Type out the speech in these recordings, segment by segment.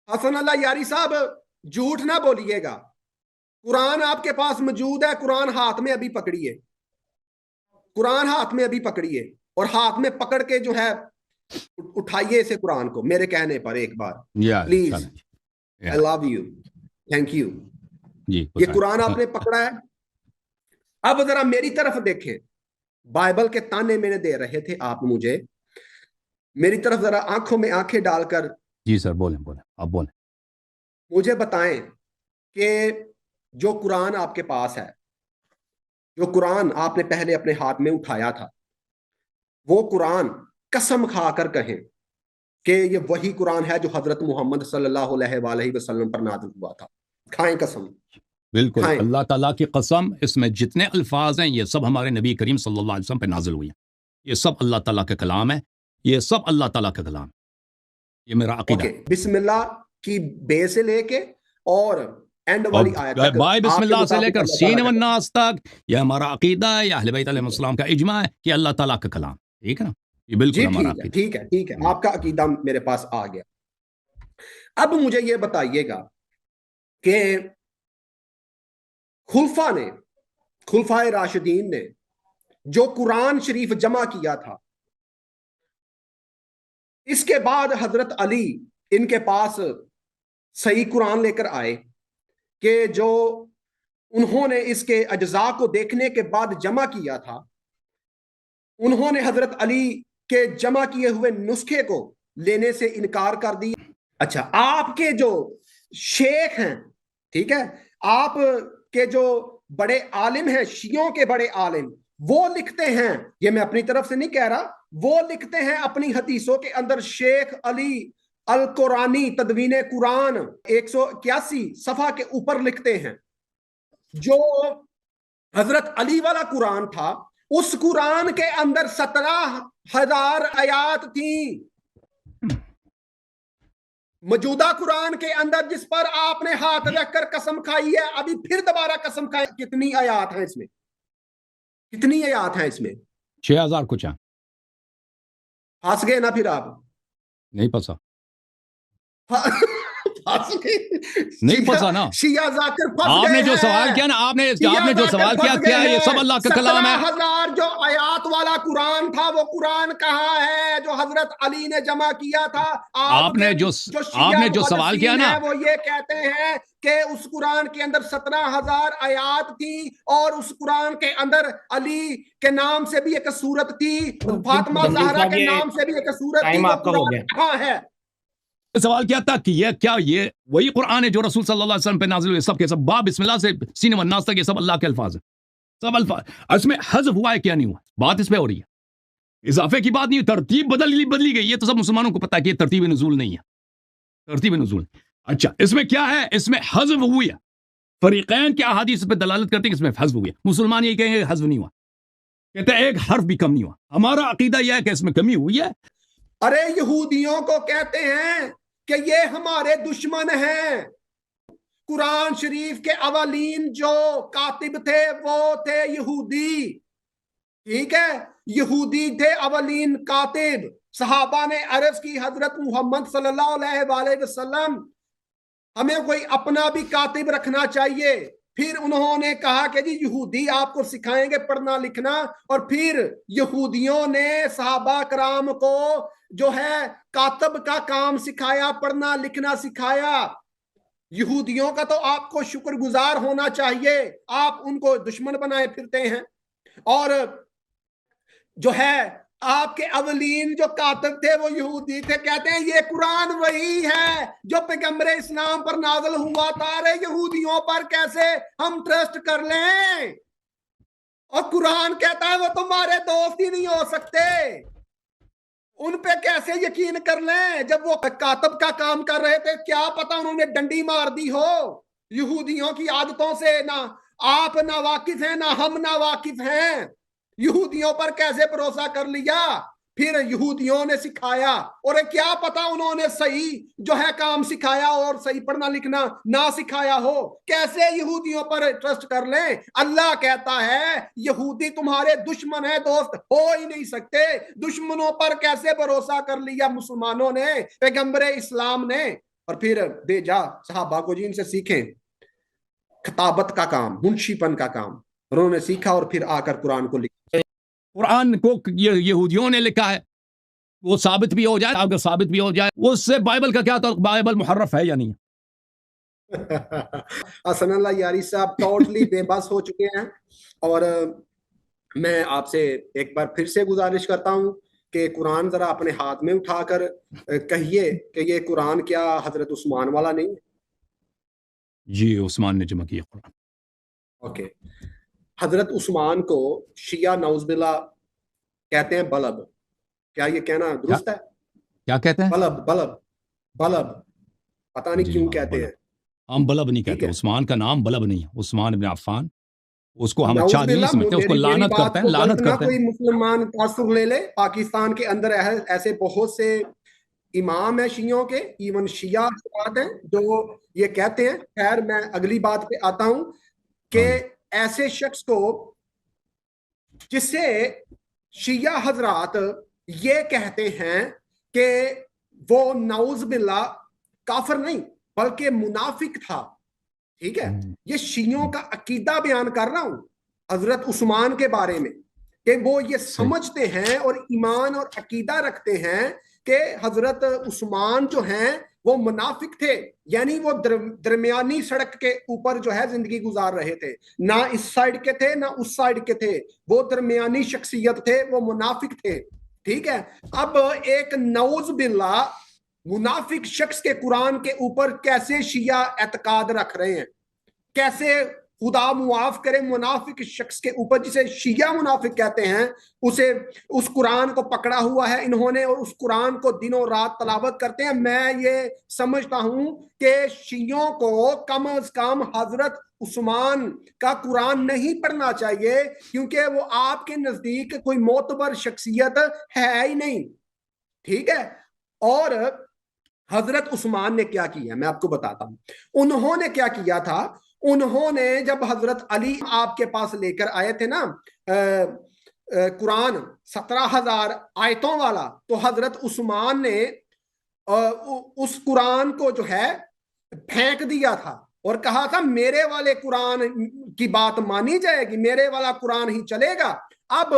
حسن اللہ یاری صاحب جھوٹ نہ بولیے گا، قرآن آپ کے پاس موجود ہے، قرآن ہاتھ میں ابھی پکڑیے، قرآن ہاتھ میں ابھی پکڑیے، اور ہاتھ میں پکڑ کے جو ہے اٹھائیے اسے قرآن کو میرے کہنے پر ایک بار please. I love you. Thank you. یہ قرآن آپ نے پکڑا ہے. اب ذرا میری طرف دیکھیں، بائبل کے تانے میں نے دے رہے تھے آپ مجھے، میری طرف ذرا آنکھوں میں آنکھیں ڈال کر جی سر بولیں آپ بولیں، مجھے بتائیں کہ جو قرآن آپ کے پاس ہے، جو قرآن آپ نے پہلے اپنے ہاتھ میں اٹھایا تھا، وہ قرآن قسم کھا کر کہیں کہ یہ وہی قرآن ہے جو حضرت محمد صلی اللہ علیہ وآلہ وسلم پر نازل ہوا تھا؟ کھائیں قسم. بالکل کھائیں. اللہ تعالیٰ کی قسم، اس میں جتنے الفاظ ہیں یہ سب ہمارے نبی کریم صلی اللہ علیہ وسلم پہ نازل ہوئی ہیں، یہ سب اللہ تعالیٰ کا کلام ہے، یہ سب اللہ تعالیٰ کا کلام ہے، یہ میرا عقیدہ. بسم اللہ کی بے سے لے کے اور اینڈ والی آیت تک، بائے بسم اللہ سے لے کر سین والناس تک، یہ ہمارا عقیدہ ہے، یہ اہل بیت علیہ السلام کا اجماع ہے کہ اللہ تعالیٰ کا کلام. ٹھیک ہے نا، یہ بالکل ہمارا عقیدہ. ٹھیک ہے آپ کا عقیدہ میرے پاس آ گیا. اب مجھے یہ بتائیے گا کہ خلفائے راشدین نے جو قرآن شریف جمع کیا تھا، اس کے بعد حضرت علی ان کے پاس صحیح قرآن لے کر آئے کہ جو انہوں نے اس کے اجزاء کو دیکھنے کے بعد جمع کیا تھا، انہوں نے حضرت علی کے جمع کیے ہوئے نسخے کو لینے سے انکار کر دیا. اچھا، آپ کے جو شیخ ہیں، ٹھیک ہے، آپ کے جو بڑے عالم ہیں، شیعوں کے بڑے عالم، وہ لکھتے ہیں، یہ میں اپنی طرف سے نہیں کہہ رہا، وہ لکھتے ہیں اپنی حدیثوں کے اندر، شیخ علی القرآنی تدوین قرآن 181 صفحہ کے اوپر لکھتے ہیں، جو حضرت علی والا قرآن تھا اس قرآن کے اندر 17,000 آیات تھیں. موجودہ قرآن کے اندر جس پر آپ نے ہاتھ رکھ کر قسم کھائی ہے، ابھی پھر دوبارہ قسم کھائی، کتنی آیات ہیں اس میں؟ کتنی آیات ہیں اس میں؟ 6,000 کچھ ہیں. پھنس گئے نا پھر آپ؟ نہیں پھنسا، نہیں پھنسا نا. شیعہ ذاکر پھنس آپ گئے نے جو ہیں. سوال کیا نا، آپ نے جو سوال کیا، کیا یہ سب اللہ کا کلام ہے؟ 17,000 جو آیات والا قرآن تھا، وہ قرآن کہاں ہے جو حضرت علی نے جمع کیا تھا؟ آپ نے جو سوال کیا نا، وہ یہ کہتے ہیں کہ اس قرآن کے اندر 17,000 آیات تھی، اور اس قرآن کے اندر علی کے نام سے بھی ایک سورت تھی، فاطمہ زہرا کے نام سے بھی ایک سورت تھی. وہ قرآن کہاں ہے؟ سوال کیا تھا کہ یہ وہی قرآن ہے جو رسول صلی اللہ علیہ وسلم پہ نازل ہوئے، سب کے سب، باب بسم اللہ سے سین والناس تک، یہ سب اللہ کے الفاظ ہیں، سب الفاظ. اس میں حذف ہوا ہے کیا نہیں ہوا، بات اس پہ ہو رہی ہے، اضافے کی بات نہیں، ترتیب بدلی گئی. یہ تو سب مسلمانوں کو پتا ہے کہ یہ ترتیب نزول نہیں ہے، ترتیب نزول. اچھا، اس میں کیا ہے؟ اس میں حذف ہوئی ہے. فریقین کے احادیث پہ دلالت کرتے ہیں کہ اس میں حذف ہوئی ہے. مسلمان یہ کہیں گے حذف نہیں ہوا، کہتے ہیں ایک حرف بھی کم نہیں ہوا. ہمارا عقیدہ یہ ہے کہ اس میں کمی ہوئی ہے. ارے یہودیوں کو کہتے ہیں کہ یہ ہمارے دشمن ہیں. قرآن شریف کے اولین جو کاتب تھے وہ تھے یہودی، ٹھیک ہے، یہودی تھے اولین کاتب. صحابہ نے عرض کی حضرت محمد صلی اللہ علیہ وآلہ وسلم ہمیں کوئی اپنا بھی کاتب رکھنا چاہیے. پھر انہوں نے کہا کہ جی یہودی آپ کو سکھائیں گے پڑھنا لکھنا، اور پھر یہودیوں نے صحابہ کرام کو جو ہے کاتب کا کام سکھایا، پڑھنا لکھنا سکھایا. یہودیوں کا تو آپ کو شکر گزار ہونا چاہیے، آپ ان کو دشمن بنائے پھرتے ہیں. اور جو ہے آپ کے اولین جو کاتب تھے وہ یہودی تھے. کہتے ہیں یہ قرآن وہی ہے جو پیغمبر اسلام پر نازل ہوا تھا. ارے یہودیوں پر کیسے ہم ٹرسٹ کر لیں؟ اور قرآن کہتا ہے وہ تمہارے دوست ہی نہیں ہو سکتے، ان پہ کیسے یقین کر لیں جب وہ کاتب کا کام کر رہے تھے؟ کیا پتا انہوں نے ڈنڈی مار دی ہو. یہودیوں کی عادتوں سے نہ آپ نا واقف ہیں نہ ہم نا واقف ہیں. یہودیوں پر کیسے بھروسہ کر لیا؟ پھر یہودیوں نے سکھایا، اور کیا پتا انہوں نے صحیح جو ہے کام سکھایا اور صحیح پڑھنا لکھنا نہ سکھایا ہو. کیسے یہودیوں پر ٹرسٹ کر لیں؟ اللہ کہتا ہے یہودی تمہارے دشمن ہیں، دوست ہو ہی نہیں سکتے. دشمنوں پر کیسے بھروسہ کر لیا مسلمانوں نے، پیغمبر اسلام نے؟ اور پھر بھیجا صحابہ کو جی ان سے سیکھیں خطابت کا کام، منشیپن کا کام، انہوں نے سیکھا اور پھر آ کر قرآن کو لکھا۔ قرآن کو یہودیوں نے لکھا ہے، وہ ثابت بھی ہو جائے، اگر ثابت بھی ہو جائے اس سے بائبل کا کیا تعلق؟ بائبل محرف ہے یا نہیں؟ حسن اللہ یاری صاحب ٹوٹلی بے بس ہو چکے ہیں، اور میں آپ سے ایک بار پھر سے گزارش کرتا ہوں کہ قرآن ذرا اپنے ہاتھ میں اٹھا کر کہیے کہ یہ قرآن کیا حضرت عثمان والا نہیں ہے؟ جی عثمان نے جمع کیا قرآن۔ اوکے، حضرت عثمان کو شیعہ نعوذ باللہ کہتے ہیں بلب، کیا یہ کہنا درست ہے؟ کیا کہتے ہیں؟ بلب بلب بلب، پتہ نہیں کیوں کہتے ہیں، ہم بلب نہیں کہتے، عثمان کا نام بلب نہیں ہے، عثمان بن عفان، اس کو ہم اچھا نہیں نعوذ سمجھتے، اس کو باللہ، لعنت کرتے ہیں، لعنت کرتے ہیں۔ کوئی مسلمان تاثر لے لے، پاکستان کے اندر ایسے بہت سے امام ہیں شیعوں کے، ایون شیعہ حضرات ہیں جو یہ کہتے ہیں۔ خیر میں اگلی بات پہ آتا ہوں کہ ایسے شخص کو جسے شیعہ حضرات یہ کہتے ہیں کہ وہ نعوذ باللہ کافر نہیں بلکہ منافق تھا، ٹھیک ہے، یہ شیعوں کا عقیدہ بیان کر رہا ہوں حضرت عثمان کے بارے میں، کہ وہ یہ سمجھتے ہیں اور ایمان اور عقیدہ رکھتے ہیں کہ حضرت عثمان جو ہیں وہ منافق تھے، یعنی وہ درمیانی سڑک کے اوپر جو ہے زندگی گزار رہے تھے، نہ اس سائڈ کے تھے نہ اس سائڈ کے تھے، وہ درمیانی شخصیت تھے، وہ منافق تھے، ٹھیک ہے۔ اب ایک نعوذ باللہ منافق شخص کے قرآن کے اوپر کیسے شیعہ اعتقاد رکھ رہے ہیں، کیسے خدا معاف کرے منافق شخص کے اوپر جسے شیعہ منافق کہتے ہیں، اسے اس قرآن کو پکڑا ہوا ہے انہوں نے اور اس قرآن کو دنوں رات تلاوت کرتے ہیں۔ میں یہ سمجھتا ہوں کہ شیعوں کو کم از کم حضرت عثمان کا قرآن نہیں پڑھنا چاہیے، کیونکہ وہ آپ کے نزدیک کوئی معتبر شخصیت ہے ہی نہیں، ٹھیک ہے۔ اور حضرت عثمان نے کیا کیا میں آپ کو بتاتا ہوں، انہوں نے کیا کیا تھا، انہوں نے جب حضرت علی آپ کے پاس لے کر آئے تھے نا قرآن 17,000 آیتوں والا، تو حضرت عثمان نے اس قرآن کو جو ہے پھینک دیا تھا اور کہا تھا میرے والے قرآن کی بات مانی جائے گی، میرے والا قرآن ہی چلے گا۔ اب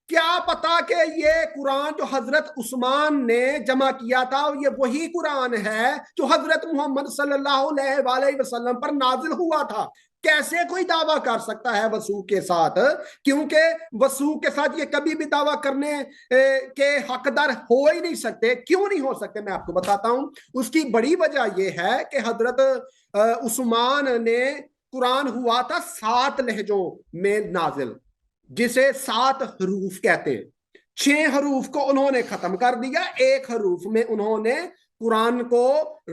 کیا پتا کہ یہ قرآن جو حضرت عثمان نے جمع کیا تھا یہ وہی قرآن ہے جو حضرت محمد صلی اللہ علیہ وسلم پر نازل ہوا تھا۔ کیسے کوئی دعویٰ کر سکتا ہے وثوق کے ساتھ؟ کیونکہ وثوق کے ساتھ یہ کبھی بھی دعویٰ کرنے کے حقدار ہو ہی نہیں سکتے۔ کیوں نہیں ہو سکتے میں آپ کو بتاتا ہوں، اس کی بڑی وجہ یہ ہے کہ حضرت عثمان نے قرآن ہوا تھا 7 لہجوں میں نازل، جسے 7 حروف کہتے ہیں، 6 حروف کو انہوں نے ختم کر دیا، 1 حروف میں انہوں نے قرآن کو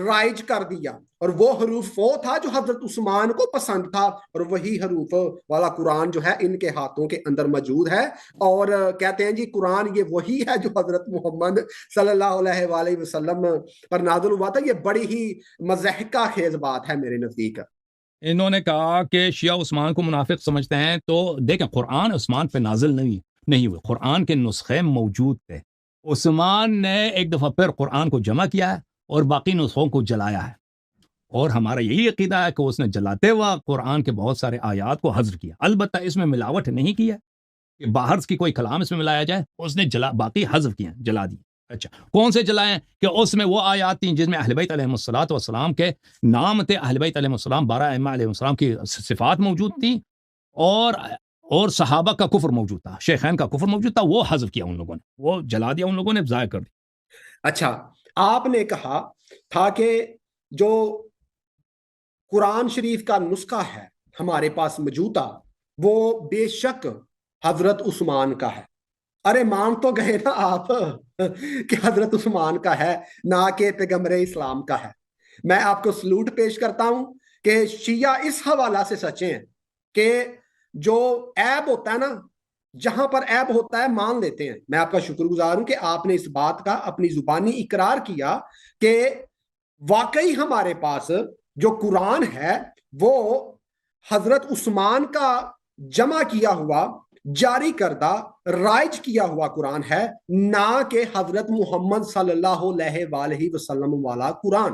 رائج کر دیا، اور وہ حروف وہ تھا جو حضرت عثمان کو پسند تھا، اور وہی حروف والا قرآن جو ہے ان کے ہاتھوں کے اندر موجود ہے، اور کہتے ہیں جی قرآن یہ وہی ہے جو حضرت محمد صلی اللہ علیہ وسلم پر نازل ہوا تھا۔ یہ بڑی ہی مضحکہ خیز بات ہے میرے نزدیک۔ انہوں نے کہا کہ شیعہ عثمان کو منافق سمجھتے ہیں، تو دیکھیں قرآن عثمان پہ نازل نہیں ہوئے، قرآن کے نسخے موجود تھے، عثمان نے ایک دفعہ پھر قرآن کو جمع کیا ہے اور باقی نسخوں کو جلایا ہے، اور ہمارا یہی عقیدہ ہے کہ اس نے جلاتے ہوا قرآن کے بہت سارے آیات کو حذف کیا، البتہ اس میں ملاوٹ نہیں کی ہے کہ باہر کی کوئی کلام اس میں ملایا جائے، اس نے باقی حذف کیا، جلا دی۔ اچھا کون سے جلائیں؟ کہ اس میں وہ آیات تھیں جس میں اہل بیت علیہ السلام کے نام تھے، اہل بیت علیہ السلام 12 ائمہ علیہ السلام کی صفات موجود تھیں، اور صحابہ کا کفر موجود تھا، شیخین کا کفر موجود تھا، وہ حذف کیا ان لوگوں نے، وہ جلا دیا ان لوگوں نے، ضائع کر دیا۔ اچھا آپ نے کہا تھا کہ جو قرآن شریف کا نسخہ ہے ہمارے پاس موجودہ وہ بے شک حضرت عثمان کا ہے۔ ارے مان تو گئے نا آپ کہ حضرت عثمان کا ہے، نہ کہ پیغمبر اسلام کا ہے۔ میں آپ کو سلوٹ پیش کرتا ہوں کہ شیعہ اس حوالہ سے سچے ہیں کہ جو عیب ہوتا ہے نا، جہاں پر عیب ہوتا ہے مان لیتے ہیں۔ میں آپ کا شکر گزار ہوں کہ آپ نے اس بات کا اپنی زبانی اقرار کیا کہ واقعی ہمارے پاس جو قرآن ہے وہ حضرت عثمان کا جمع کیا ہوا، جاری کردہ، رائج کیا ہوا قرآن ہے، نہ کہ حضرت محمد صلی اللہ علیہ وسلم والا قرآن۔